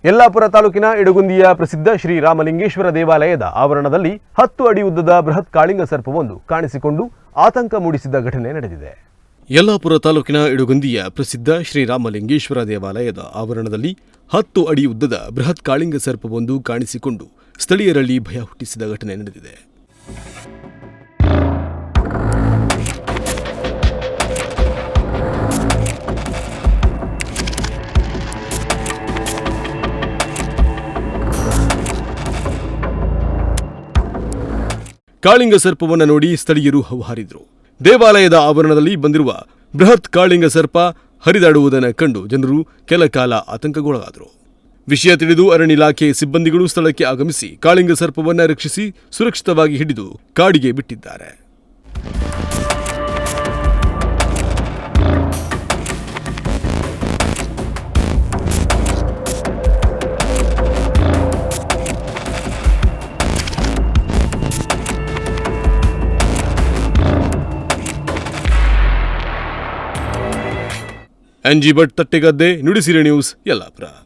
ಯಲ್ಲಾಪುರ ತಾಲೂಕಿನ ಇಡಗುಂದಿಯ ಪ್ರಸಿದ್ಧ ಶ್ರೀ ರಾಮಲಿಂಗೇಶ್ವರ ದೇವಾಲಯದ ಆವರಣದಲ್ಲಿ 10 ಅಡಿ ಉದ್ದದ ಬೃಹತ್ ಕಾಳಿಂಗ ಸರ್ಪವೊಂದು ಕಾಣಿಸಿಕೊಂಡು ಆತಂಕ ಮೂಡಿಸಿದ ಘಟನೆ ನಡೆದಿದೆ. ಯಲ್ಲಾಪುರ ತಾಲೂಕಿನ ಇಡಗುಂದಿಯ ಪ್ರಸಿದ್ಧ ಶ್ರೀ ರಾಮಲಿಂಗೇಶ್ವರ ದೇವಾಲಯದ ಆವರಣದಲ್ಲಿ 10 ಅಡಿ ಉದ್ದದ ಬೃಹತ್ ಕಾಳಿಂಗ ಸರ್ಪವೊಂದು ಕಾಣಿಸಿಕೊಂಡು ಸ್ಥಳೀಯರಲ್ಲಿ ಭಯ ಹುಟ್ಟಿಸಿದ ಘಟನೆ ನಡೆದಿದೆ. ಕಾಳಿಂಗ ಸರ್ಪವನ್ನು ನೋಡಿ ಸ್ಥಳೀಯರು ಹೌಹಾರಿದ್ರು. ದೇವಾಲಯದ ಆವರಣದಲ್ಲಿ ಬಂದಿರುವ ಬೃಹತ್ ಕಾಳಿಂಗ ಸರ್ಪ ಹರಿದಾಡುವುದನ್ನು ಕಂಡು ಜನರು ಕೆಲ ಕಾಲ ಆತಂಕಗೊಳಗಾದರು. ವಿಷಯ ತಿಳಿದು ಅರಣ್ಯ ಇಲಾಖೆ ಸಿಬ್ಬಂದಿಗಳು ಸ್ಥಳಕ್ಕೆ ಆಗಮಿಸಿ ಕಾಳಿಂಗ ಸರ್ಪವನ್ನು ರಕ್ಷಿಸಿ ಸುರಕ್ಷಿತವಾಗಿ ಹಿಡಿದು ಕಾಡಿಗೆ ಬಿಟ್ಟಿದ್ದಾರೆ. NG Bhat Tattegadde, Nudisiri news, Yellapur.